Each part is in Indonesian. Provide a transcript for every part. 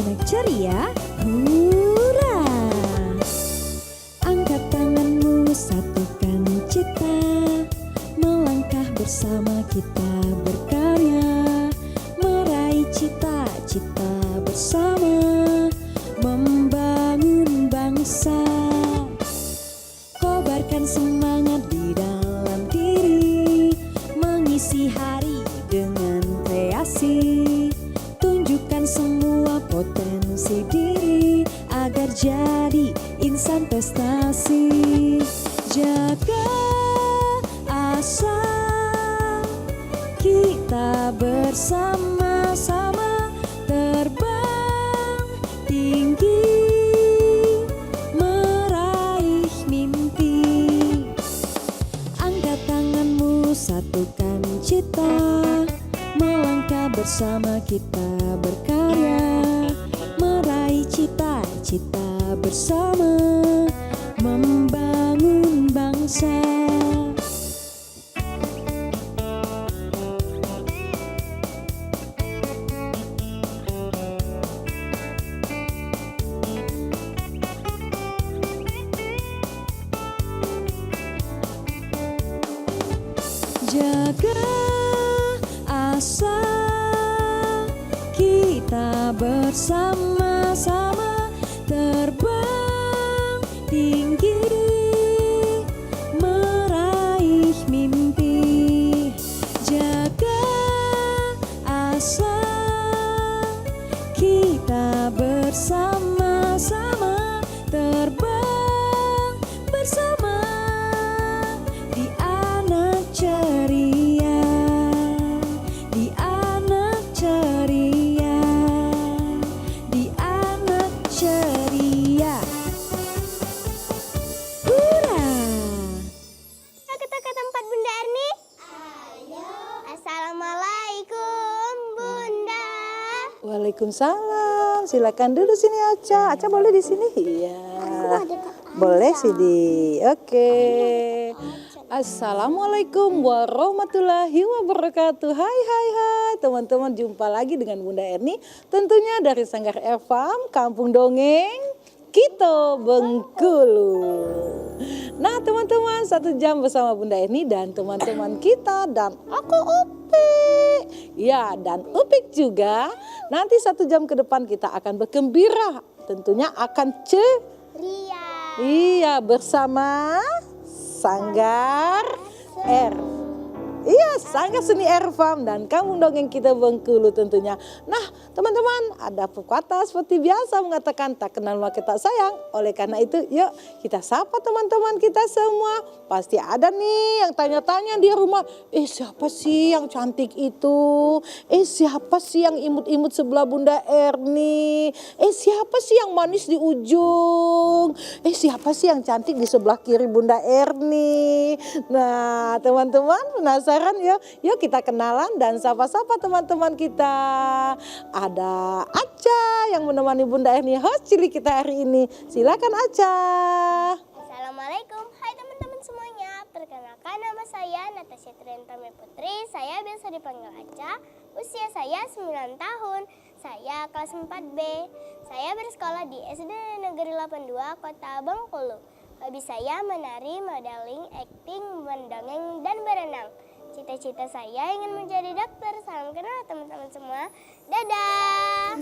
anak ceria, hura! Angkat tanganmu, satukan cita, melangkah bersama kita berkarya, meraih cita-cita bersama, membangun bangsa. Kobarkan semangat di dalam diri, mengisi hari dengan kreasi, tunjukkan semua potensi diri agar jadi insan prestasi. Jaga asa, kita bersama-sama terbang tinggi, meraih mimpi. Angkat tanganmu, satukan cita, melangkah bersama kita berkarya, meraih cita-cita bersama, membangun bangsa. Jaga asa, kita bersama-sama terbang tinggi, meraih mimpi. Jaga asa, kita bersama-sama terbang bersama di anak ceria, di anak ceria, di anak ceria. Hurra! Ayo kita ke tempat Bunda Erni. Ayo. Assalamualaikum Bunda. Waalaikumsalam. Silakan duduk sini Aca. Aca boleh di sini? Iya. Boleh Sidi. Oke. Assalamualaikum warahmatullahi wabarakatuh. Hai teman-teman, jumpa lagi dengan Bunda Erni. Tentunya dari Sanggar FM Kampung Dongeng Kito Bengkulu. Nah teman-teman, 1 jam bersama Bunda Erni dan teman-teman kita dan aku Upik. Ya, dan Upik juga. Nanti 1 jam ke depan kita akan bergembira. Tentunya akan Ria. iya, bersama Sanggar R. Iya, Sanggar Seni Erfam dan Kampung Dongeng Kita Bengkulu tentunya. Nah, teman-teman, ada pepatah seperti biasa mengatakan tak kenal maka tak sayang. Oleh karena itu, yuk kita sapa teman-teman kita semua. Pasti ada nih yang tanya-tanya di rumah, siapa sih yang cantik itu? Siapa sih yang imut-imut sebelah Bunda Erni? Siapa sih yang manis di ujung? Siapa sih yang cantik di sebelah kiri Bunda Erni? Nah, teman-teman penasaran ya? Yuk kita kenalan dan sapa-sapa teman-teman kita. Ada Aca yang menemani Bunda Erni host cilik kita hari ini. Silakan Aca. Assalamualaikum. Hai teman-teman semuanya. Perkenalkan, nama saya Natasha Triantami Putri. Saya biasa dipanggil Aca. Usia saya 9 tahun. Saya kelas 4B. Saya bersekolah di SD Negeri 82 Kota Bengkulu. Hobi saya menari, modeling, akting, mendongeng, dan berenang. Cita-cita saya ingin menjadi dokter. Salam kenal teman-teman semua. Dadah.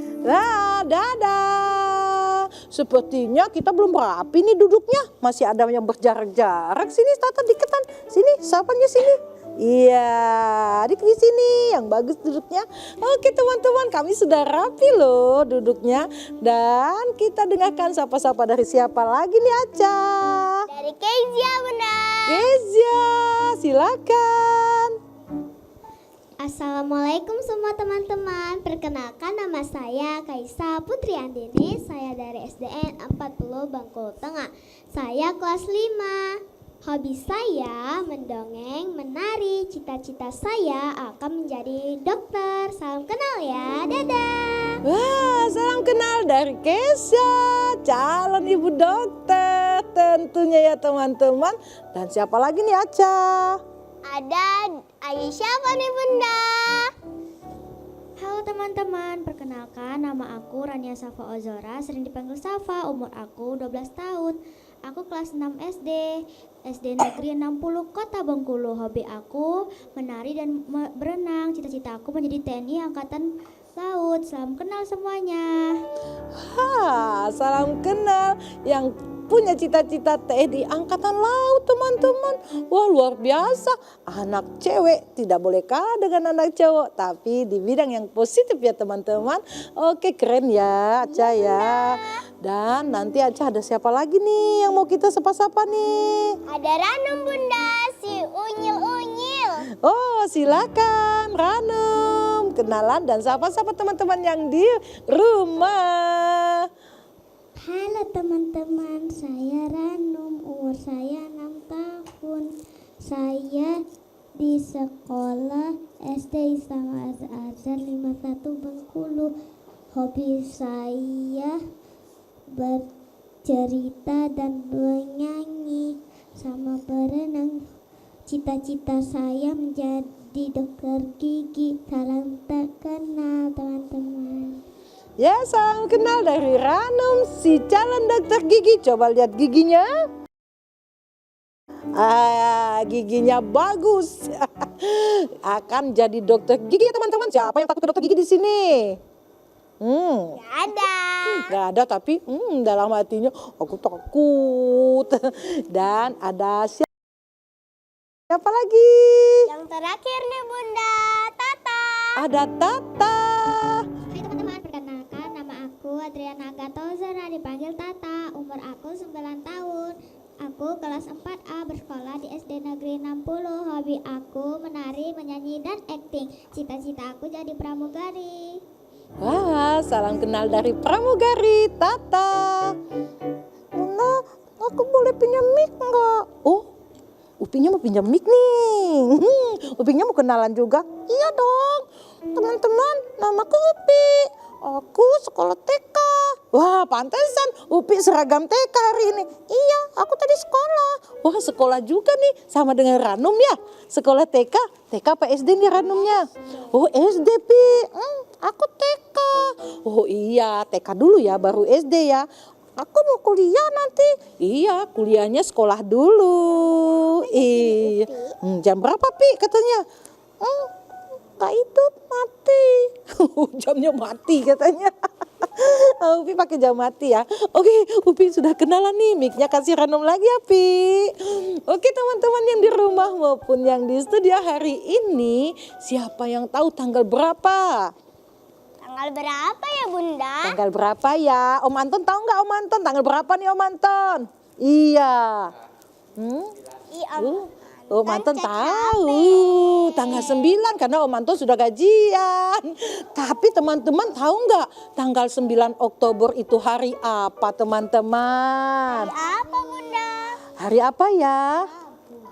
Dadah. Sepertinya kita belum rapi nih duduknya. Masih ada yang berjarak-jarak. Sini Tata diketan. Sini, sapanya sini. Iya, adik di sini yang bagus duduknya. Oke teman-teman, kami sudah rapi loh duduknya. Dan kita dengarkan sapa-sapa dari siapa lagi nih Aca? Dari Kezia Bunda. Kezia, silakan. Assalamualaikum semua teman-teman. Perkenalkan, nama saya Kaisa Putri Andini. Saya dari SDN 40 Bengkulu Tengah. Saya kelas 5. Hobi saya mendongeng, menari. Cita-cita saya akan menjadi dokter. Salam kenal ya. Dadah. Wah, salam kenal dari Kesha, calon ibu dokter tentunya ya teman-teman. Dan siapa lagi nih Aca? Ada siapa nih Bunda? Halo teman-teman, perkenalkan nama aku Rania Safa Ozora, sering dipanggil Safa, umur aku 12 tahun. Aku kelas 6 SD, SD Negeri 60 Kota Bengkulu. Hobi aku menari dan berenang, cita-cita aku menjadi TNI Angkatan Laut. Salam kenal semuanya. Salam kenal yang punya cita-cita TNI Angkatan Laut, teman-teman. Wah, luar biasa. Anak cewek tidak boleh kalah dengan anak cowok, tapi di bidang yang positif ya, teman-teman. Oke, keren ya, Aca ya. Dan nanti Aca ada siapa lagi nih yang mau kita sapa-sapa nih? Ada Ranum Bunda, si unyil-unyil. Oh, silakan Ranum. Kenalan dan sapa-sapa teman-teman yang di rumah. Halo teman-teman, saya Ranum, umur saya 6 tahun. Saya di sekolah SD Islam Azhar 51 Bengkulu. Hobi saya bercerita dan menyanyi sama berenang. Cita-cita saya menjadi dokter gigi. Salam terkenal teman-teman. Ya, salam kenal dari Ranum, si calon dokter gigi. Coba lihat giginya. Giginya bagus. Akan jadi dokter gigi ya, teman-teman. Siapa yang takut ke dokter gigi di sini? Gak ada. Gak ada, tapi dalam hatinya aku takut. Dan ada siapa lagi? Yang terakhir nih Bunda, Tata. Ada Tata. Hai teman-teman, perkenalkan nama aku Adriana Gatozana, dipanggil Tata. Umur aku 9 tahun. Aku kelas 4A, bersekolah di SD Negeri 60. Hobi aku menari, menyanyi, dan akting. Cita-cita aku jadi pramugari. Wah, salam kenal dari pramugari, Tata. Bunda, aku boleh pinjam mic enggak? Oh, Upinya mau pinjam mic nih. Upinya mau kenalan juga? Iya dong. Teman-teman, namaku Upi. Aku sekolah TK. Wah, pantesan Upi seragam TK hari ini. Iya, aku tadi sekolah. Wah, sekolah juga nih, sama dengan Ranum ya. Sekolah TK, TK apa SD nih Ranumnya? Oh, SD Pi. Aku TK. Oh iya, TK dulu ya, baru SD ya. Aku mau kuliah nanti. Iya, kuliahnya sekolah dulu. Iya. Jam berapa Pi katanya? Kak itu mati. Jamnya mati katanya. Upi pakai jam mati ya. Oke, Upi sudah kenalan nih. Mic-nya kasih Ranum lagi ya Pi. Oke teman-teman yang di rumah maupun yang di studio hari ini, siapa yang tahu tanggal berapa? Tanggal berapa ya Bunda? Tanggal berapa ya? Om Anton tahu nggak Om Anton? Tanggal berapa nih Om Anton? Iya. Om Anton tahu tanggal 9 karena Om Anton sudah gajian. Tapi teman-teman tahu nggak tanggal 9 Oktober itu hari apa teman-teman? Hari apa Bunda? Hari apa ya?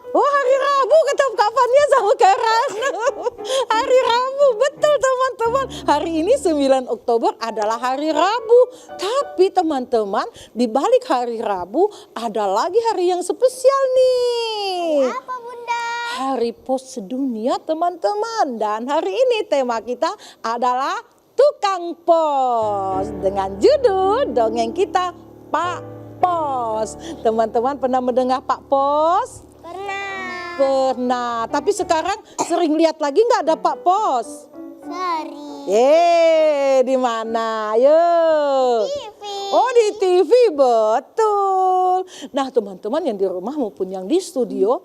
Oh, hari Rabu, kapan-kapannya sama kayak Ranum. Hari Rabu, betul teman-teman. Hari ini 9 Oktober adalah hari Rabu. Tapi teman-teman, di balik hari Rabu ada lagi hari yang spesial nih. Apa Bunda? Hari Pos Sedunia teman-teman. Dan hari ini tema kita adalah Tukang Pos. Dengan judul dongeng kita Pak Pos. Teman-teman pernah mendengar Pak Pos? Pernah, tapi sekarang sering lihat lagi nggak ada Pak Pos? Sering. Di mana? Ayo. TV. Oh, di TV, betul. Nah, teman-teman yang di rumah maupun yang di studio,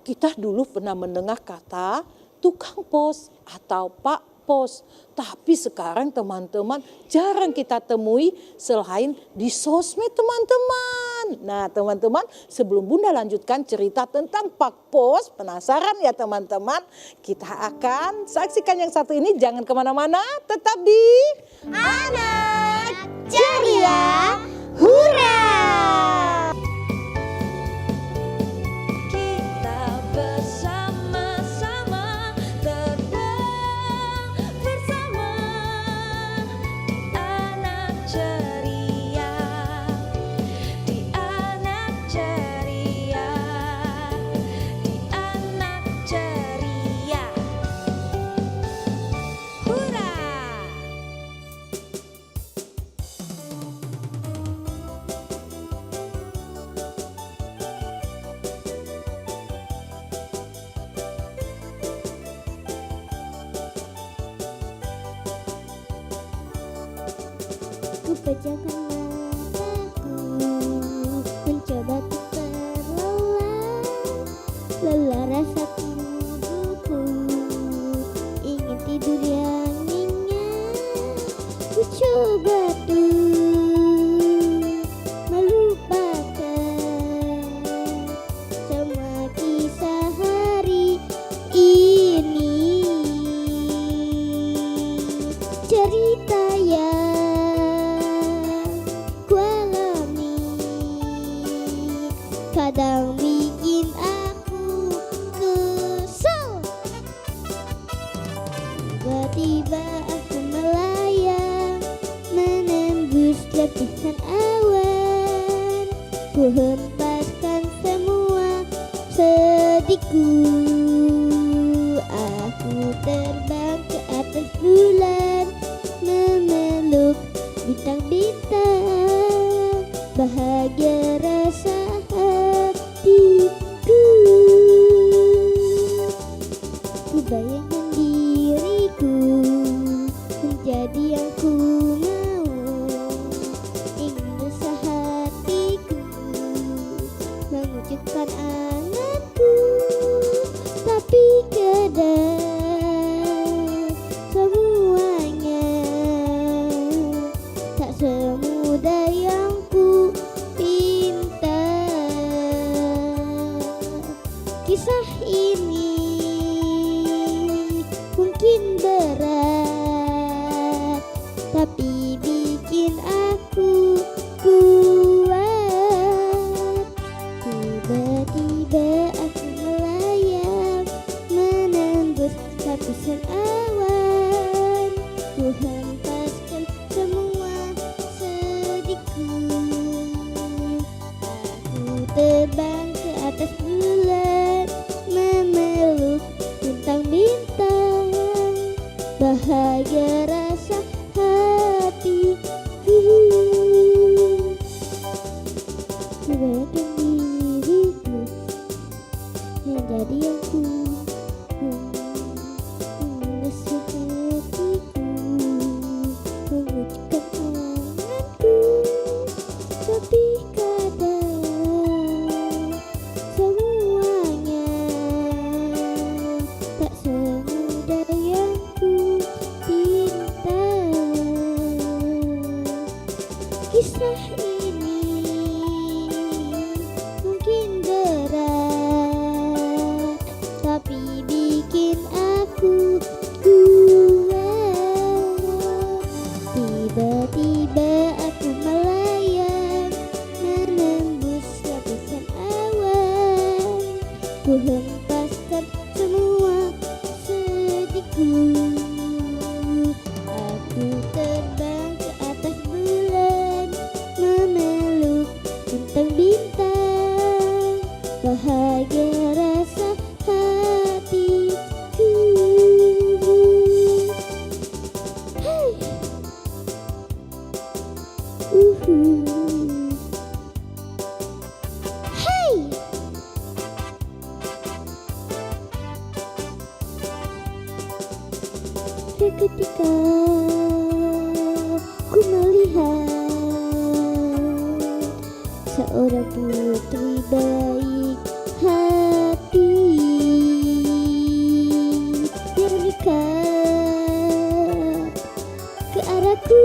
kita dulu pernah mendengar kata tukang pos atau Pak Pos. Tapi sekarang teman-teman jarang kita temui selain di sosmed teman-teman. Nah teman-teman, sebelum Bunda lanjutkan cerita tentang Pak Pos, penasaran ya teman-teman? Kita akan saksikan yang satu ini, jangan kemana-mana, tetap di Anak Ceria Hura. Kita bersama-sama terbang bersama anak ceria, di anak ceria, di anak ceria. Hura! Pejamkan mataku, mencoba untuk terlelap. Lelah rasa tubuhku, ingin tidur yang nyenyak. Ku coba tuh melupakan semua kisah hari ini. Cerita yang kualami kadang bikin aku kesel. Tiba-tiba aku melayang menembus lapisan awan. Ku hempaskan semua sedihku. Aku terbang ke atas bulan, memeluk bintang-bintang. Bahagia rasa hatiku. Ku bayangkan diriku menjadi yang ku mau. Ingin rasa hatiku mewujudkan anganku. Tapi kadang semuanya tak semudah yang ku pinta. Kisah ini mungkin berat, tapi bikin aku kuat. Tiba-tiba aku melayang menembus lapisan awan. Ku hempaskan semua sedihku. Aku terbang ke atas bulan, memeluk bintang-bintang. Bahagia rasa hatiku. Ku bayangkan diriku menjadi yang ku rasa hatiku mewujudkan anganku. Tapi kadang semuanya tak semudah yang ku pinta. Kisah ini mungkin berat, tapi bikin aku kuat. Tiba-tiba aku melayang menembus lapisan awan. Ku hempaskan semua sedihku. Aku terbang ke atas bulan, memeluk bintang-bintang. Bahagia rasa hatiku. Hey. Hey. Ketika ku melihat seorang putri baik hati, dia mendekat ke arahku,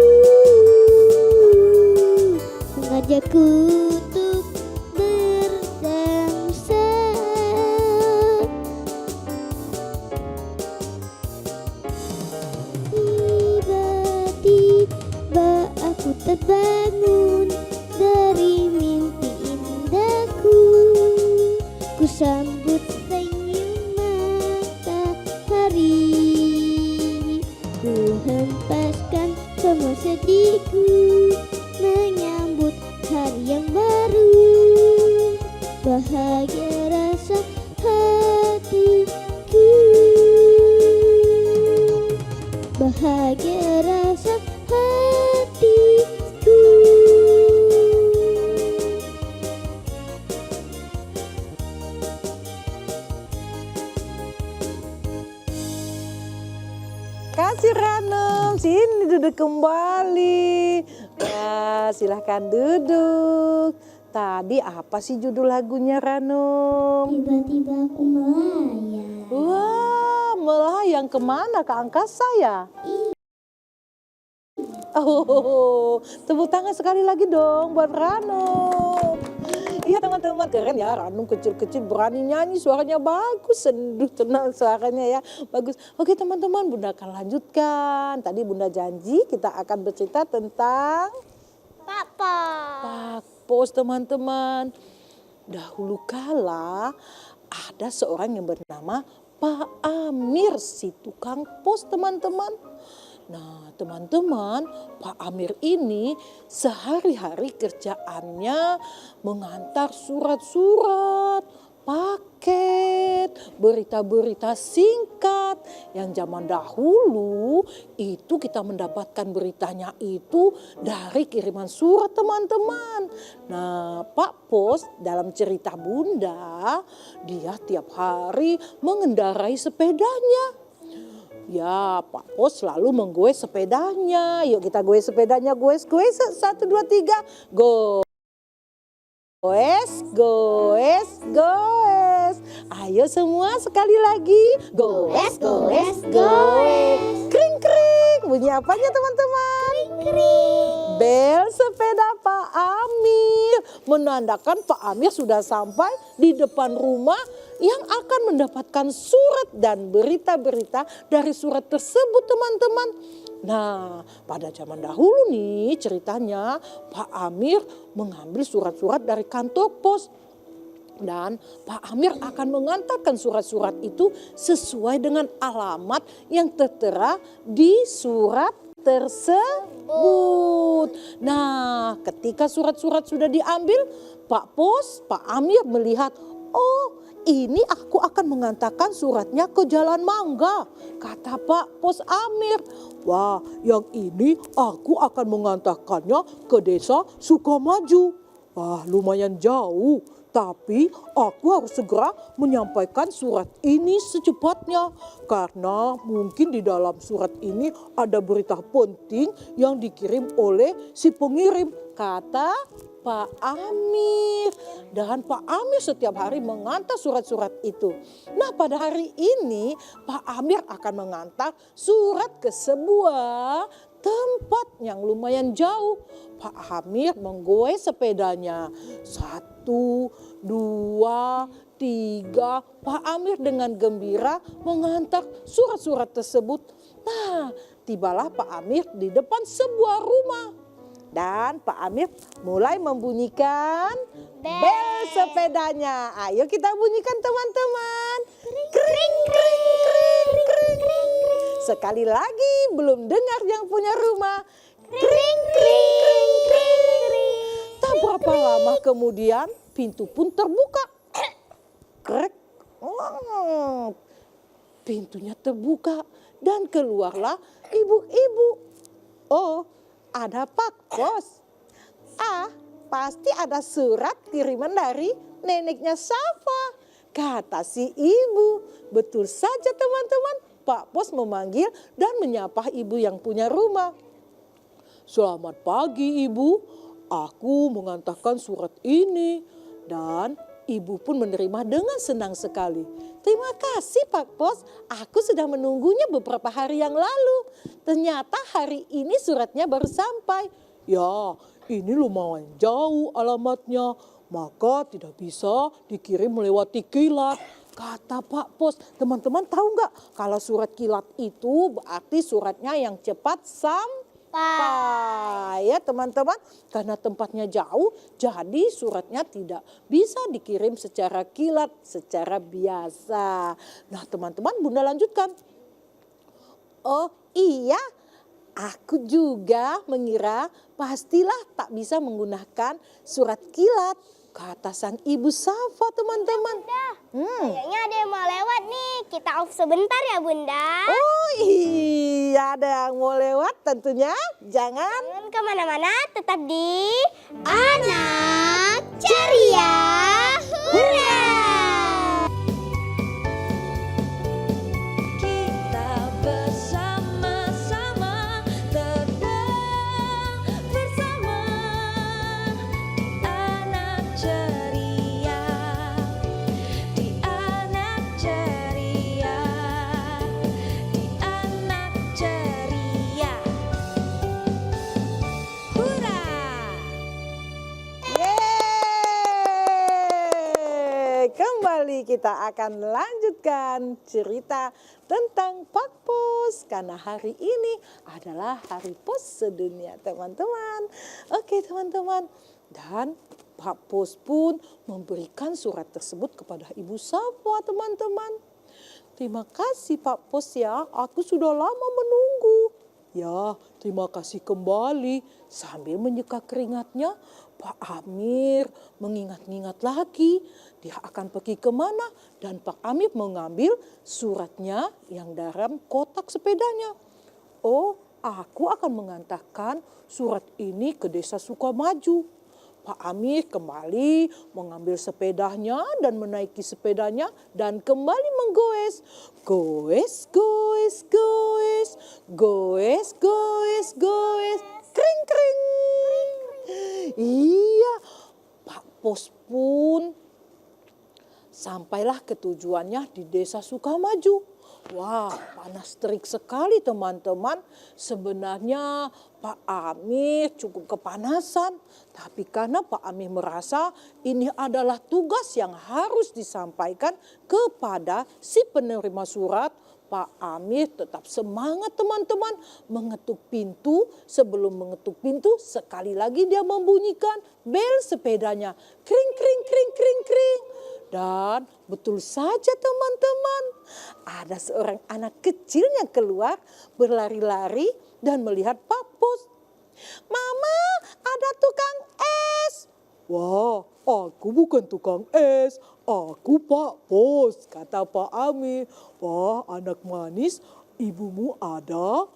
mengajakku untuk berdansa. Tiba-tiba aku terbangun dari mimpi indahku. Ku sambut senyum matahari. Ku hempaskan semua sedihku, menyambut hari yang baru. Bahagia rasa hatiku. Bahagia rasa hatiku. Kasih Ranum, sini duduk kembali. Ya, silahkan duduk. Tadi apa sih judul lagunya, Ranum? Tiba-tiba aku melayang. Wah, melayang kemana? Ke angkasa ya? Oh, tepuk tangan sekali lagi dong buat Ranum. Iya teman-teman, keren ya, Ranum kecil-kecil berani nyanyi, suaranya bagus, sendu tenang suaranya ya, bagus. Oke teman-teman, Bunda akan lanjutkan. Tadi Bunda janji kita akan bercerita tentang Pak Pos. Pak Pos teman-teman. Dahulu kala ada seorang yang bernama Pak Amir, si tukang pos teman-teman. Nah teman-teman, Pak Amir ini sehari-hari kerjaannya mengantar surat-surat, paket, berita-berita singkat. Yang zaman dahulu itu kita mendapatkan beritanya itu dari kiriman surat teman-teman. Nah Pak Pos dalam cerita Bunda, dia tiap hari mengendarai sepedanya. Ya, Pak Pos selalu menggoes sepedanya. Yuk kita goes sepedanya, goes. 1, 2, 3, go. Goes, goes, goes. Ayo semua sekali lagi. Goes, goes, goes. Kring, kring. Bunyi apanya teman-teman? Kering. Bel sepeda Pak Amir. Menandakan Pak Amir sudah sampai di depan rumah yang akan mendapatkan surat dan berita-berita dari surat tersebut teman-teman. Nah pada zaman dahulu nih ceritanya Pak Amir mengambil surat-surat dari kantor pos. Dan Pak Amir akan mengantarkan surat-surat itu sesuai dengan alamat yang tertera di surat tersebut. Nah ketika surat-surat sudah diambil, Pak Amir melihat, oh ini aku akan mengantarkan suratnya ke Jalan Mangga, kata Pak Pos Amir. Wah, yang ini aku akan mengantarkannya ke desa Sukamaju. Wah, lumayan jauh, tapi aku harus segera menyampaikan surat ini secepatnya. Karena mungkin di dalam surat ini ada berita penting yang dikirim oleh si pengirim, kata Pak Amir. Dan Pak Amir setiap hari mengantar surat-surat itu. Nah pada hari ini Pak Amir akan mengantar surat ke sebuah tempat yang lumayan jauh. Pak Amir menggoes sepedanya. 1, 2, 3. Pak Amir dengan gembira mengantar surat-surat tersebut. Nah tibalah Pak Amir di depan sebuah rumah. Dan Pak Amir mulai membunyikan bel sepedanya. Ayo kita bunyikan teman-teman. Kring, kring, kring, kring, kring. Sekali lagi belum dengar yang punya rumah. Kring, kring, kring. Tak berapa lama kemudian pintu pun terbuka. Krek. Oh, pintunya terbuka dan keluarlah ibu-ibu. Oh, ada Pak Pos. Pasti ada surat kiriman dari neneknya Safa, kata si ibu. Betul saja teman-teman, Pak Pos memanggil dan menyapa ibu yang punya rumah. Selamat pagi ibu, aku mengantarkan surat ini. Dan ibu pun menerima dengan senang sekali. Terima kasih Pak Pos, aku sudah menunggunya beberapa hari yang lalu. Ternyata hari ini suratnya baru sampai. Ya, ini lumayan jauh alamatnya, maka tidak bisa dikirim melewati kilat, kata Pak Pos. Teman-teman tahu nggak kalau surat kilat itu berarti suratnya yang cepat sampai. Ya teman-teman, karena tempatnya jauh jadi suratnya tidak bisa dikirim secara kilat, secara biasa. Nah teman-teman, Bunda lanjutkan. Oh iya, aku juga mengira pastilah tak bisa menggunakan surat kilat, kata sang ibu Safa teman-teman. Kayaknya ada yang mau lewat nih. Kita off sebentar ya Bunda. Oh iya, ada yang mau lewat tentunya. Jangan Kemana-mana, tetap di Anak ceria, hurra! Kita bersama-sama terbang bersama kita akan lanjutkan cerita tentang Pak Pos. Karena hari ini adalah Hari Pos Sedunia, teman-teman. Oke, teman-teman. Dan Pak Pos pun memberikan surat tersebut kepada Ibu Safa, teman-teman. Terima kasih Pak Pos ya, aku sudah lama menunggu. Ya, terima kasih kembali. Sambil menyeka keringatnya, Pak Amir mengingat-ingat lagi dia akan pergi kemana. Dan Pak Amir mengambil suratnya yang dalam kotak sepedanya. Oh, aku akan mengantarkan surat ini ke Desa Sukamaju. Pak Amir kembali mengambil sepedanya dan menaiki sepedanya dan kembali menggoes. Goes, goes, goes, goes, goes, goes, kring, kring. Iya, Pak Pos pun sampailah ke tujuannya di Desa Sukamaju. Wah, panas terik sekali teman-teman. Sebenarnya Pak Amir cukup kepanasan. Tapi karena Pak Amir merasa ini adalah tugas yang harus disampaikan kepada si penerima surat, Pak Amir tetap semangat teman-teman mengetuk pintu. Sebelum mengetuk pintu sekali lagi dia membunyikan bel sepedanya. Kring, kring, kring, kring, kring. Dan betul saja teman-teman, ada seorang anak kecil yang keluar berlari-lari dan melihat Pak Pos. Mama, ada tukang es. Wah, aku bukan tukang es, aku Pak Pos, kata Pak Amir. Wah, anak manis, ibumu ada?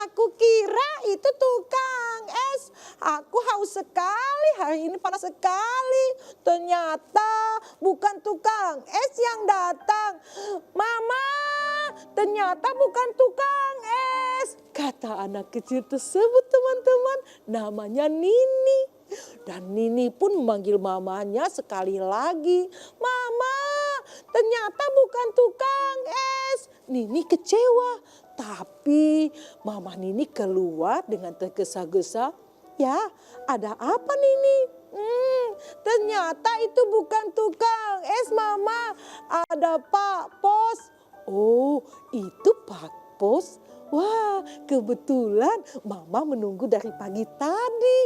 Aku kira itu tukang es. Aku haus sekali, hari ini panas sekali. Ternyata bukan tukang es yang datang. Mama, ternyata bukan tukang es, kata anak kecil tersebut teman-teman. Namanya Nini. Dan Nini pun memanggil mamanya sekali lagi. Mama, ternyata bukan tukang es. Nini kecewa. Tapi Mama Nini keluar dengan tergesa-gesa. Ya, ada apa Nini? Ternyata itu bukan tukang es Mama. Ada Pak Pos. Oh, itu Pak Pos. Wah, kebetulan Mama menunggu dari pagi tadi.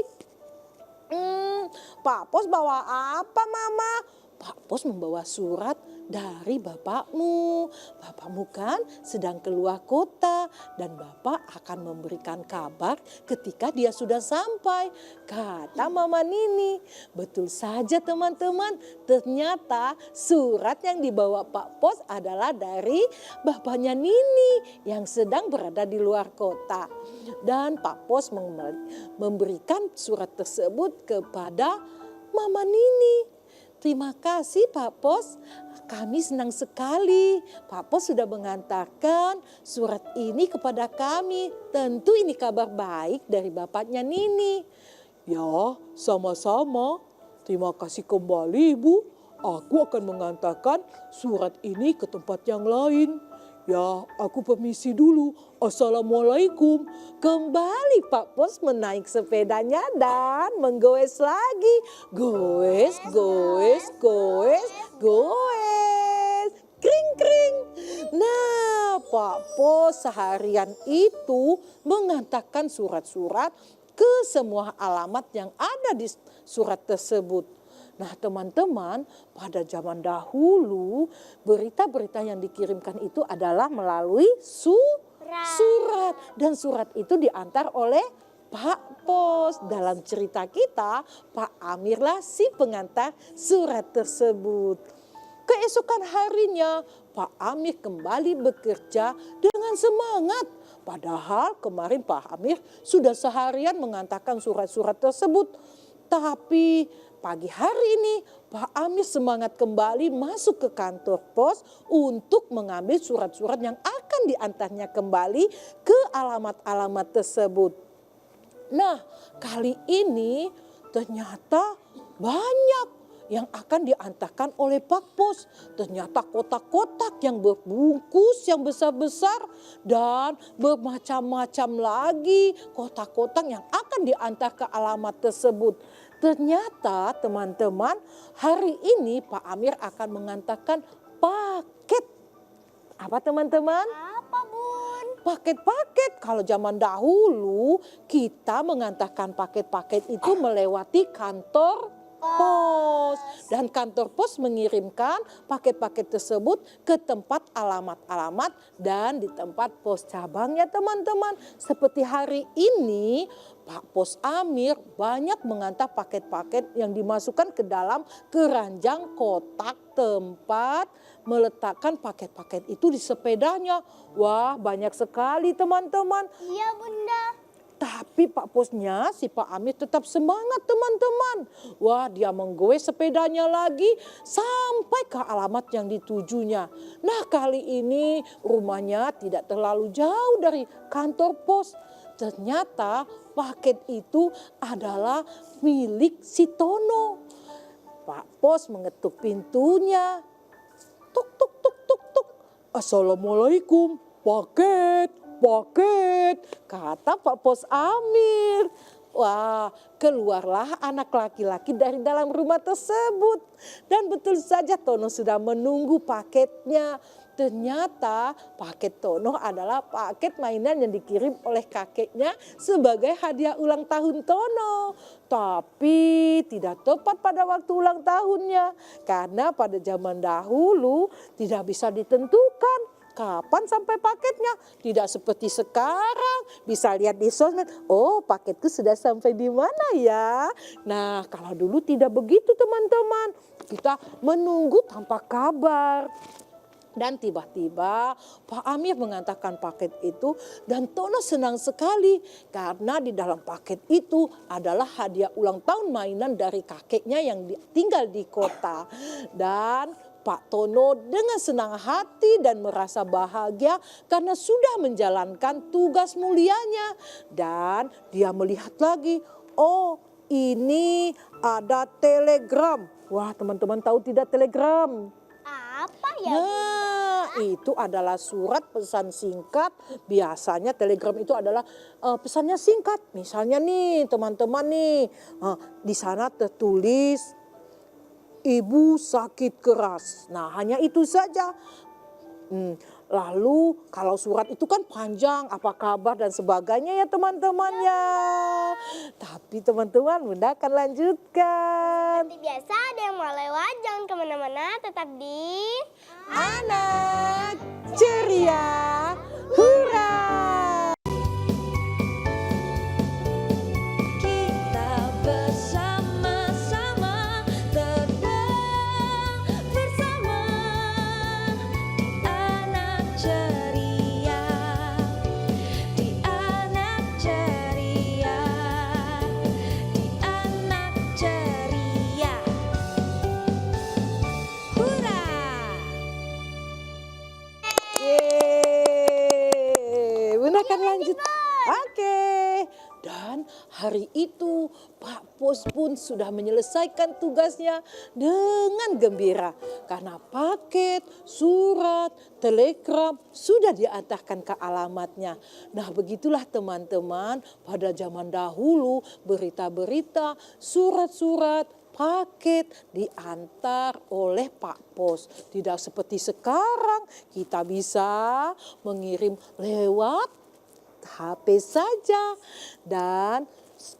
Pak Pos bawa apa Mama? Pak Pos membawa surat dari bapakmu. Bapakmu kan sedang keluar kota dan bapak akan memberikan kabar ketika dia sudah sampai, kata Mama Nini. Betul saja teman-teman, ternyata surat yang dibawa Pak Pos adalah dari bapaknya Nini yang sedang berada di luar kota. Dan Pak Pos memberikan surat tersebut kepada Mama Nini. Terima kasih Pak Pos, kami senang sekali. Pak Pos sudah mengantarkan surat ini kepada kami. Tentu ini kabar baik dari bapaknya Nini. Ya, sama-sama. Terima kasih kembali Ibu. Aku akan mengantarkan surat ini ke tempat yang lain. Ya, aku permisi dulu. Assalamualaikum. Kembali Pak Pos menaik sepedanya dan menggoes lagi. Goes, goes, goes, goes. Kring, kring. Nah, Pak Pos seharian itu mengantarkan surat-surat ke semua alamat yang ada di surat tersebut. Nah teman-teman, pada zaman dahulu berita-berita yang dikirimkan itu adalah melalui surat. Dan surat itu diantar oleh Pak Pos. Dalam cerita kita, Pak Amirlah si pengantar surat tersebut. Keesokan harinya, Pak Amir kembali bekerja dengan semangat. Padahal kemarin Pak Amir sudah seharian mengantarkan surat-surat tersebut. Tapi pagi hari ini Pak Amir semangat kembali masuk ke kantor pos untuk mengambil surat-surat yang akan diantarnya kembali ke alamat-alamat tersebut. Nah, kali ini ternyata banyak yang akan diantarkan oleh Pak Pos. Ternyata kotak-kotak yang berbungkus yang besar-besar dan bermacam-macam lagi kotak-kotak yang akan diantar ke alamat tersebut. Ternyata teman-teman, hari ini Pak Amir akan mengantarkan paket. Apa teman-teman? Apa, Bun? Paket-paket. Kalau zaman dahulu kita mengantarkan paket-paket itu melewati kantor pos. Dan kantor pos mengirimkan paket-paket tersebut ke tempat alamat-alamat dan di tempat pos cabangnya teman-teman. Seperti hari ini Pak Pos Amir banyak mengantar paket-paket yang dimasukkan ke dalam keranjang kotak tempat meletakkan paket-paket itu di sepedanya. Wah, banyak sekali teman-teman. Iya, Bunda. Tapi Pak Posnya, si Pak Amir tetap semangat teman-teman. Wah, dia menggoes sepedanya lagi sampai ke alamat yang ditujunya. Nah, kali ini rumahnya tidak terlalu jauh dari kantor pos. Ternyata paket itu adalah milik si Tono. Pak Pos mengetuk pintunya. Tuk, tuk, tuk, tuk, tuk. Assalamualaikum, paket. Kata Pak Pos Amir. Wah, keluarlah anak laki-laki dari dalam rumah tersebut. Dan betul saja Tono sudah menunggu paketnya. Ternyata paket Tono adalah paket mainan yang dikirim oleh kakeknya sebagai hadiah ulang tahun Tono. Tapi tidak tepat pada waktu ulang tahunnya. Karena pada zaman dahulu tidak bisa ditentukan kapan sampai paketnya. Tidak seperti sekarang bisa lihat di sosmed, oh paketku sudah sampai di mana ya. Nah, kalau dulu tidak begitu teman-teman. Kita menunggu tanpa kabar. Dan tiba-tiba Pak Amir mengantarkan paket itu dan Tono senang sekali karena di dalam paket itu adalah hadiah ulang tahun mainan dari kakeknya yang tinggal di kota. Dan Pak Tono dengan senang hati dan merasa bahagia karena sudah menjalankan tugas mulianya. Dan dia melihat lagi, oh ini ada telegram. Wah, teman-teman tahu tidak telegram? Apa ya, Nah, itu adalah surat pesan singkat. Biasanya telegram itu adalah pesannya singkat. Misalnya nih teman-teman nih, di sana tertulis ibu sakit keras. Nah, hanya itu saja. Lalu kalau surat itu kan panjang, apa kabar dan sebagainya ya teman-teman ya. Tapi teman-teman, Bunda akan lanjutkan. Seperti biasa ada yang mau lewat, jangan kemana-mana, tetap di Anak ceria, hura! Kita bersama-sama terbang bersama di anak ceria, di anak ceria, di anak ceria. Hurra! Yeay, Bunda akan lanjut. Oke. Dan hari itu Pak Pos pun sudah menyelesaikan tugasnya dengan gembira. Karena paket, surat, telegram sudah diantarkan ke alamatnya. Nah, begitulah teman-teman, pada zaman dahulu berita-berita, surat-surat, paket diantar oleh Pak Pos. Tidak seperti sekarang kita bisa mengirim lewat HP saja. Dan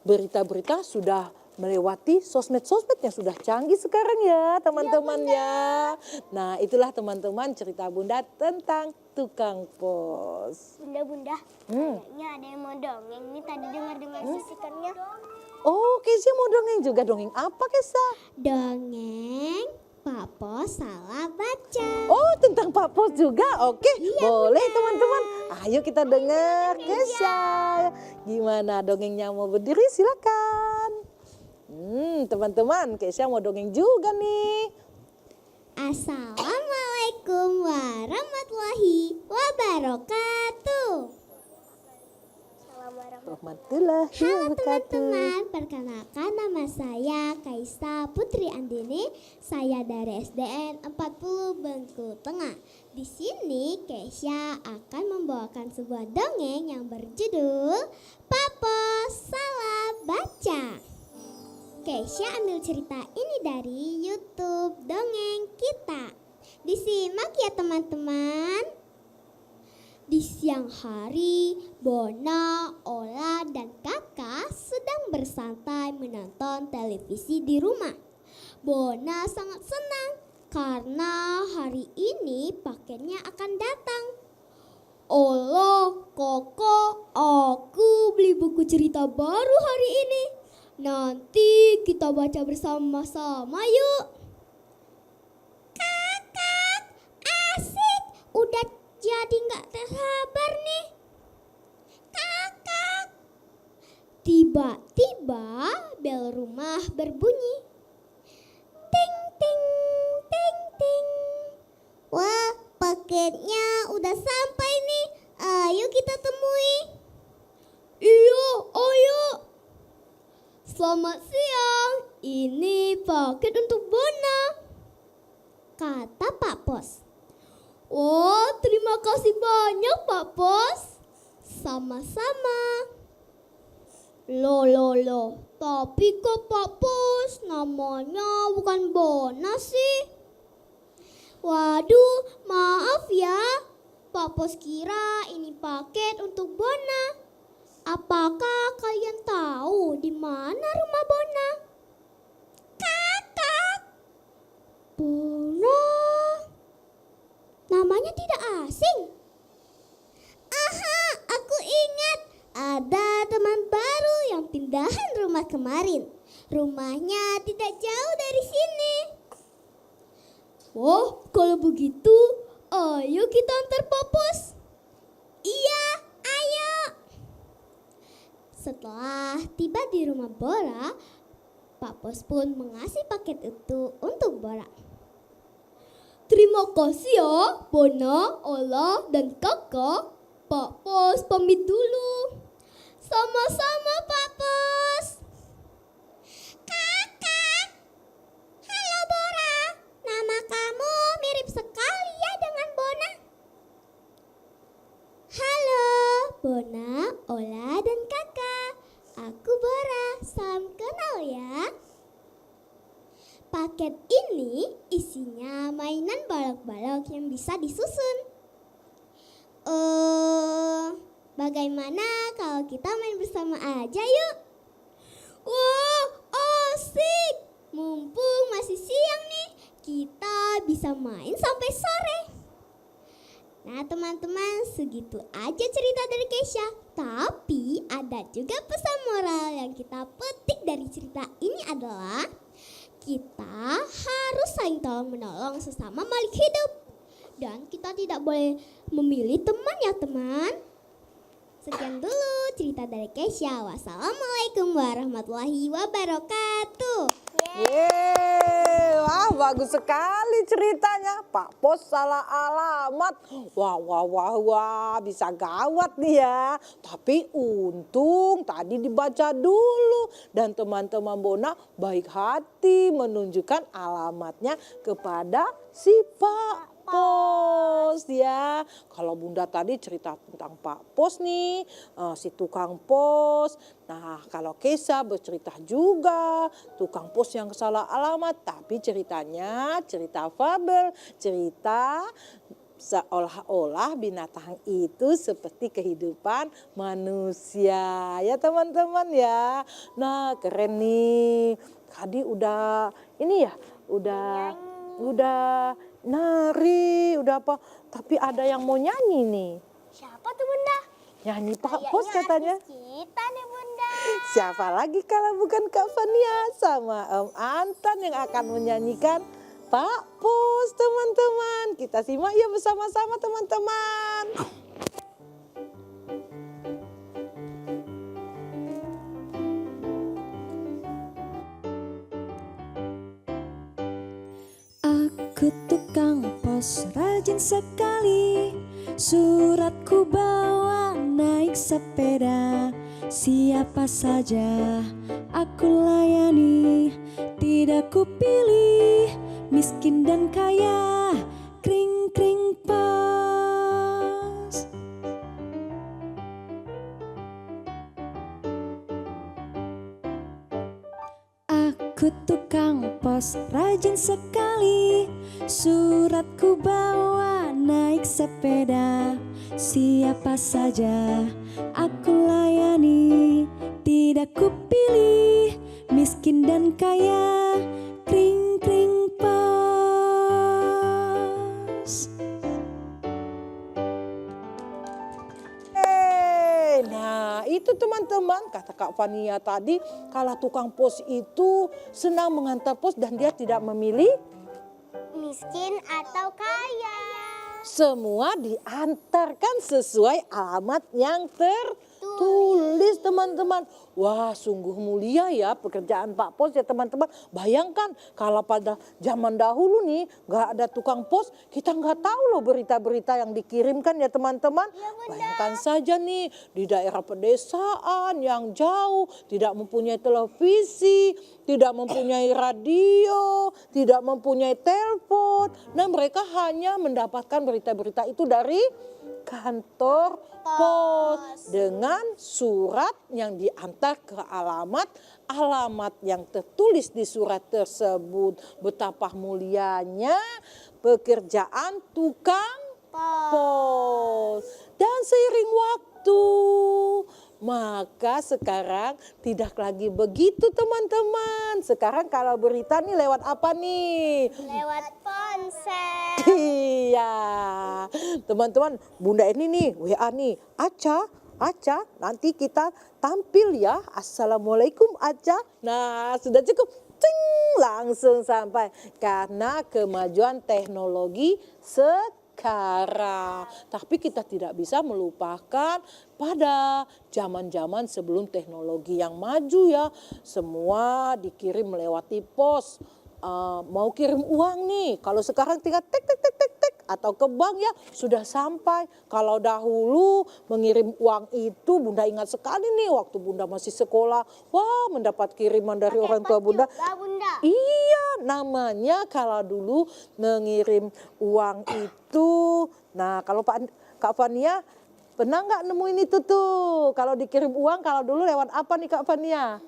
berita-berita sudah melewati sosmed-sosmed yang sudah canggih sekarang ya teman-teman ya. Nah, itulah teman-teman cerita Bunda tentang tukang pos. Bunda. Kayaknya ada yang mau dongeng nih, tadi dengar-dengar sisikannya. Oh, Kesia mau dongeng juga. Dongeng apa, Kesa? Dongeng Pak Pos salah baca. Oh, tentang Pak Pos juga? Oke, boleh teman-teman. Ayo kita dengar Kesia. Gimana dongengnya, mau berdiri? Silakan. Teman-teman, Kesia mau dongeng juga nih. Assalamualaikum warahmatullahi wabarakatuh. Rahmatullah. Halo teman-teman, perkenalkan nama saya Kaisa Putri Andini. Saya dari SDN 40 Bengkulu Tengah. Di sini Keisha akan membawakan sebuah dongeng yang berjudul Pak Pos Salah Baca. Keisha ambil cerita ini dari YouTube Dongeng Kita. Disimak ya teman-teman. Di siang hari, Bona, Ola, dan Kakak sedang bersantai menonton televisi di rumah. Bona sangat senang karena hari ini paketnya akan datang. Ola, Koko, aku beli buku cerita baru hari ini. Nanti kita baca bersama-sama yuk. Kakak, asik. Udah jadi gak tersabar nih. Kakak. Tiba-tiba bel rumah berbunyi. Ting, ting, ting, ting. Wah, paketnya udah sampai nih. Ayo kita temui. Iya, ayo. Selamat siang, ini paket untuk Bona, kata Pak Pos. Oh, terima kasih banyak Pak Pos. Sama-sama. Loh, tapi kok Pak Pos namanya bukan Bona sih? Waduh, maaf ya. Pak Pos kira ini paket untuk Bona. Apakah kalian tahu di mana rumah Bona? Kakak. Bona. Namanya tidak asing. Aha, aku ingat. Ada teman baru yang pindahan rumah kemarin. Rumahnya tidak jauh dari sini. Oh, kalau begitu, ayo kita antar Pak Pos. Iya, ayo. Setelah tiba di rumah Bora, Pak Pos pun mengasih paket itu untuk Bora. Terima kasih ya, Bona, Ola, dan Kakak. Pak Pos pamit dulu. Sama-sama Pak Pos. Kakak. Halo Bora, nama kamu mirip sekali ya dengan Bona. Halo, Bona, Ola, dan Kakak. Aku Bora, salam kenal ya. Paket ini isinya mainan balok-balok yang bisa disusun. Bagaimana kalau kita main bersama aja yuk? Wah, asik. Mumpung masih siang nih, kita bisa main sampai sore. Nah teman-teman, segitu aja cerita dari Keisha. Tapi ada juga pesan moral yang kita petik dari cerita ini adalah kita harus saling tolong menolong sesama makhluk hidup. Dan kita tidak boleh memilih teman ya teman. Sekian dulu cerita dari Keisha. Wassalamualaikum warahmatullahi wabarakatuh. Yeay, wah bagus sekali ceritanya. Pak Pos salah alamat. Wah, bisa gawat nih ya. Tapi untung tadi dibaca dulu. Dan teman-teman Bona baik hati menunjukkan alamatnya kepada si Pak Pos ya. Kalau Bunda tadi cerita tentang Pak Pos nih, si tukang pos. Nah kalau Keisha bercerita juga tukang pos yang salah alamat. Tapi ceritanya cerita fabel, cerita seolah-olah binatang itu seperti kehidupan manusia ya teman-teman ya. Nah keren nih. Tadi udah ini ya, udah nari, udah apa. Tapi ada yang mau nyanyi nih. Siapa tuh Bunda? Nyanyi Pak Pos katanya. Artis kita nih Bunda. Siapa lagi kalau bukan Kak Fania sama Om Anton yang akan menyanyikan Pak Pos teman-teman. Kita simak ya bersama-sama teman-teman. Aku tukang pos rajin sekali, suratku bawa naik sepeda. Siapa saja aku layani, tidak kupilih miskin dan kaya, kring kring pos. Aku rajin sekali. Suratku bawa naik sepeda. Siapa saja aku layani. Tidak kupilih miskin dan kaya. Kring kring pos. Nah itu teman-teman kata Kak Fania tadi, kalau tukang pos itu senang mengantar pos dan dia tidak memilih. Miskin atau kaya? Semua diantarkan sesuai alamat yang tertulis teman-teman. Wah sungguh mulia ya pekerjaan Pak Pos ya teman-teman. Bayangkan kalau pada zaman dahulu nih gak ada tukang pos, kita gak tahu loh berita-berita yang dikirimkan ya teman-teman. Bayangkan saja nih di daerah pedesaan yang jauh, tidak mempunyai televisi, tidak mempunyai radio, tidak mempunyai telepon. Nah mereka hanya mendapatkan berita-berita itu dari kantor pos dengan surat yang diantar ke alamat yang tertulis di surat tersebut. Betapa mulianya pekerjaan tukang pos. Dan seiring waktu, maka sekarang tidak lagi begitu teman-teman. Sekarang kalau berita nih lewat apa nih? Lewat ponsel. Iya, teman-teman, Bunda ini nih WA nih, Aca, nanti kita tampil ya. Assalamualaikum Aca. Nah, sudah cukup. Cing, langsung sampai karena kemajuan teknologi sekarang. Tapi kita tidak bisa melupakan pada zaman-zaman sebelum teknologi yang maju ya. Semua dikirim melewati pos. Mau kirim uang nih, kalau sekarang tinggal tek atau ke bank ya sudah sampai. Kalau dahulu mengirim uang itu Bunda ingat sekali nih waktu Bunda masih sekolah. Wah mendapat kiriman dari orang tua Bunda. Bunda. Iya namanya kalau dulu mengirim uang itu. Nah kalau Kak Fania pernah nggak nemuin itu tuh? Kalau dikirim uang kalau dulu lewat apa nih Kak Fania?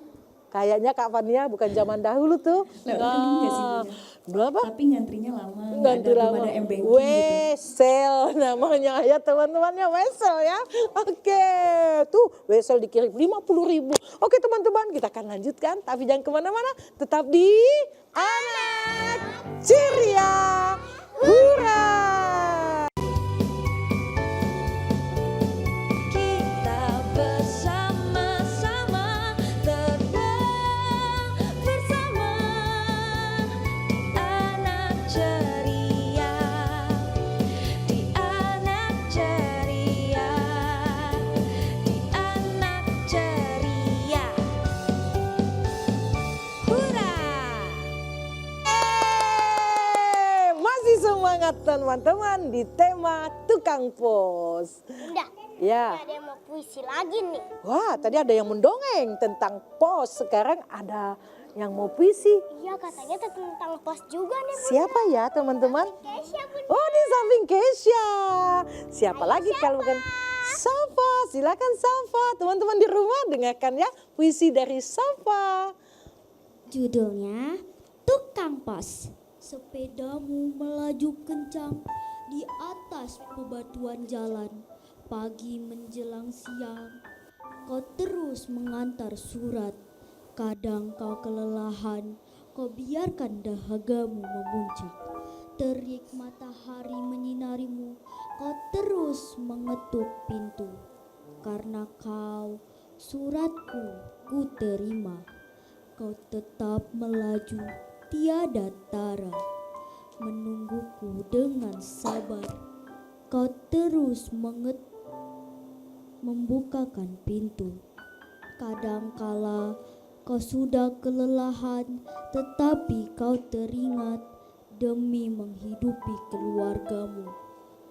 Kayaknya Kak Fania bukan zaman dahulu tuh. Berapa? Tapi ngantrinya lama. Ngantri lama. Belum ada M-Banking gitu. Wesel namanya ya teman-temannya Wesel ya. Oke, tuh Wesel dikirim 50.000. Oke teman-teman kita akan lanjutkan. Tapi jangan kemana-mana. Tetap di Anak Ceria. Hurra! Kita bersama-sama terbang bersama anak ceria, di anak ceria, di anak ceria. Hurra! Masih semangat teman-teman di tema tukang pos. Bunda, Ya. ada yang mau puisi lagi nih. Wah, tadi ada yang mendongeng tentang pos. Sekarang ada yang mau puisi. Iya katanya tentang pos juga nih Bunda. Siapa ya teman-teman? Kesya Bunda. Oh di samping Kesya. Siapa lagi kalau bukan Safa? Silakan Safa. Teman-teman di rumah dengarkan ya puisi dari Safa. Judulnya Tukang Pos. Sepedamu melaju kencang di atas bebatuan jalan. Pagi menjelang siang, kau terus mengantar surat. Kadang kau kelelahan, kau biarkan dahagamu memuncak. Terik matahari menyinarimu, kau terus mengetuk pintu. Karena kau, suratku ku terima. Kau tetap melaju, tiada tara, menungguku dengan sabar. Kau terus membukakan pintu. Kadangkala kau sudah kelelahan, tetapi kau teringat demi menghidupi keluargamu.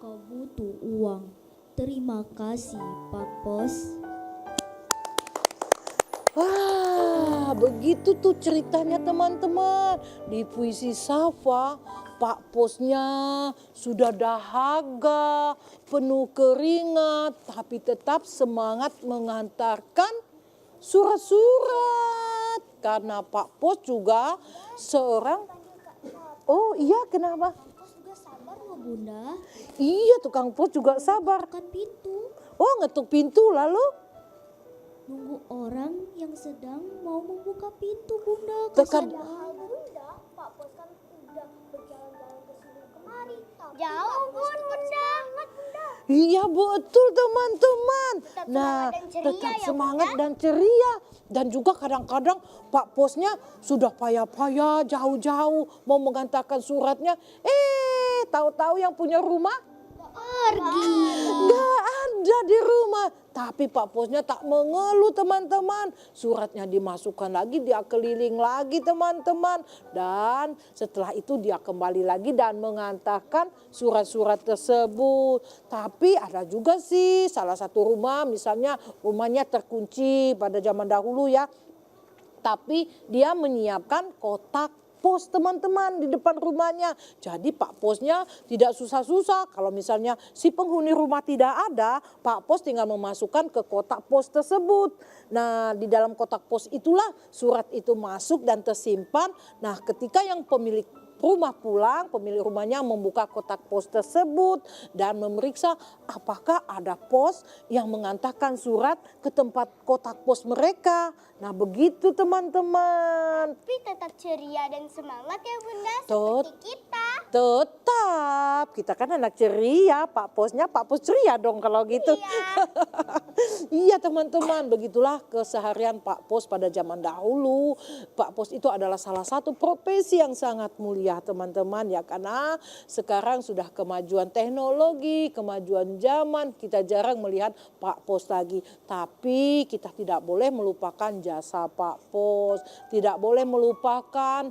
Kau butuh uang. Terima kasih, Pak Pos. Wah, begitu tuh ceritanya teman-teman. Di puisi Safa, Pak Posnya sudah dahaga, penuh keringat, tapi tetap semangat mengantarkan surat-surat. Karena Pak Pos juga seorang Oh iya, kenapa? Pos juga sabar loh Bunda. Iya, tukang pos juga sabar. Bukan pintu. Oh, ngetuk pintu lalu Nunggu orang yang sedang mau membuka pintu Bunda. tekan. Bunda, Pak Pos kan udah berjalan-jalan ke sini kemari. Jauh Bun, Bunda. Iya betul teman-teman. Tetap Nah, semangat dan ceria tetap ya, semangat Bunda. dan ceria. Dan juga kadang-kadang Pak Posnya sudah payah-payah jauh-jauh mau mengantarkan suratnya. Tahu-tahu yang punya rumah Pergi. nggak ada di rumah. Tapi Pak Posnya tak mengeluh teman-teman. Suratnya dimasukkan lagi, dia keliling lagi teman-teman. Dan setelah itu dia kembali lagi dan mengantarkan surat-surat tersebut. Tapi ada juga sih salah satu rumah, misalnya rumahnya terkunci pada zaman dahulu ya. Tapi dia menyiapkan kotak pos teman-teman di depan rumahnya. Jadi Pak Posnya tidak susah-susah. Kalau misalnya si penghuni rumah tidak ada, Pak Pos tinggal memasukkan ke kotak pos tersebut. Nah, di dalam kotak pos itulah surat itu masuk dan tersimpan. Nah, ketika yang pemilik rumah pulang, pemilik rumahnya membuka kotak pos tersebut dan memeriksa apakah ada pos yang mengantarkan surat ke tempat kotak pos mereka. Nah, begitu teman-teman. Tapi tetap ceria dan semangat ya Bunda, Tot. seperti kita. Tetap, kita kan anak ceria, Pak Posnya Pak Pos ceria dong kalau gitu. Iya teman-teman, begitulah keseharian Pak Pos pada zaman dahulu. Pak Pos itu adalah salah satu profesi yang sangat mulia teman-teman ya, karena sekarang sudah kemajuan teknologi, kemajuan zaman, kita jarang melihat Pak Pos lagi. Tapi kita tidak boleh melupakan jasa Pak Pos, tidak boleh melupakan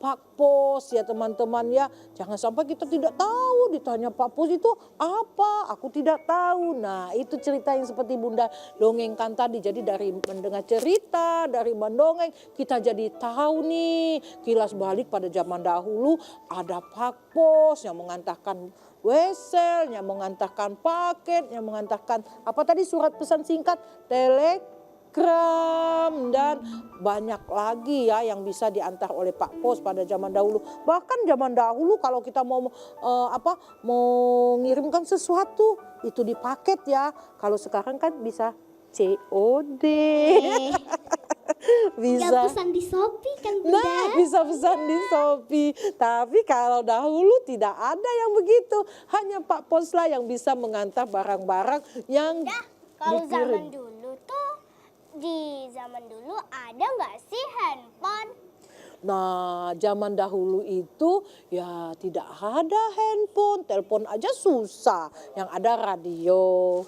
Pak Pos ya teman-teman ya. Jangan sampai kita tidak tahu, ditanya Pak Pos itu apa, aku tidak tahu. Nah itu cerita yang seperti Bunda dongengkan tadi. Jadi dari mendengar cerita, dari mendongeng kita jadi tahu nih kilas balik pada zaman dahulu ada Pak Pos yang mengantarkan wesel, yang mengantarkan paket, yang mengantarkan apa tadi surat pesan singkat, dan banyak lagi ya yang bisa diantar oleh Pak Pos pada zaman dahulu. Bahkan zaman dahulu kalau kita mau mengirimkan sesuatu itu di paket ya. Kalau sekarang kan bisa COD. Bisa. Gak pesan di Shopee kan Bunda? Nah, bisa pesan di Shopee. Tapi kalau dahulu tidak ada yang begitu. Hanya Pak Pos lah yang bisa mengantar barang-barang yang Kalau zaman dikirim. dulu tuh, di zaman dulu ada nggak sih handphone? Nah, zaman dahulu itu ya tidak ada handphone, telepon aja susah. Yang ada radio,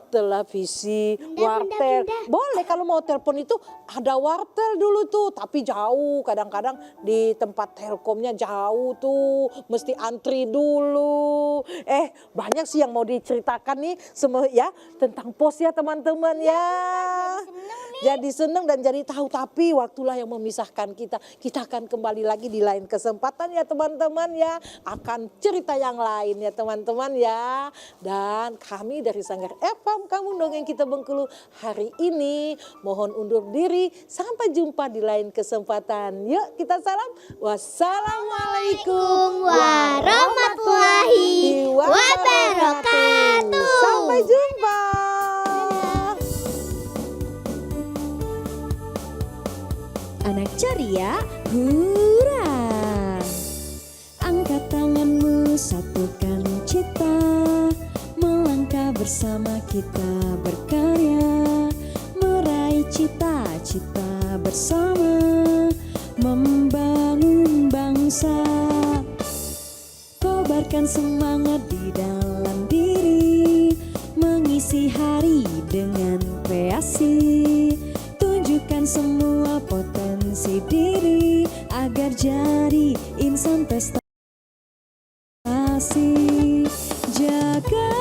televisi, wartel. Boleh kalau mau telepon itu ada wartel dulu tuh, tapi jauh. Kadang-kadang di tempat Telkomnya jauh tuh, mesti antri dulu. Banyak sih yang mau diceritakan nih semua ya tentang pos ya teman-teman ya. Jadi senang dan jadi tahu, tapi waktulah yang memisahkan kita. Kita akan kembali lagi di lain kesempatan ya teman-teman ya. Akan cerita yang lain ya teman-teman ya. Dan kami dari Sanggar FM Kampung Dongeng Kita Bengkulu hari ini mohon undur diri. Sampai jumpa di lain kesempatan. Yuk kita salam. Wassalamualaikum warahmatullahi wabarakatuh. Sampai jumpa. Anak ceria, hura! Angkat tanganmu, satukan cita, melangkah bersama kita berkarya, meraih cita-cita bersama, membangun bangsa. Kobarkan semangat di dalam diri, mengisi hari dengan kreasi. Tunjukkan semua potensi diri agar jadi insan prestasi. Jaga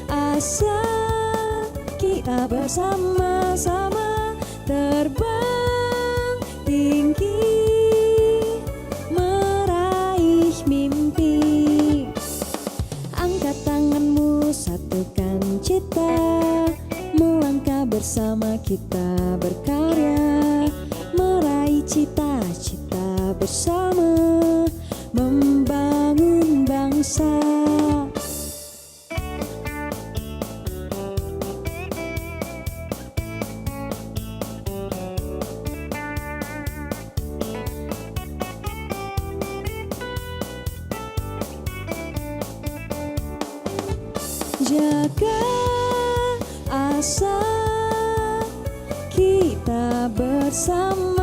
asa kita bersama-sama, terbang tinggi meraih mimpi. Angkat tanganmu, satukan cita, melangkah bersama kita berkarya, meraih cita-cita bersama, jaga asa kita bersama.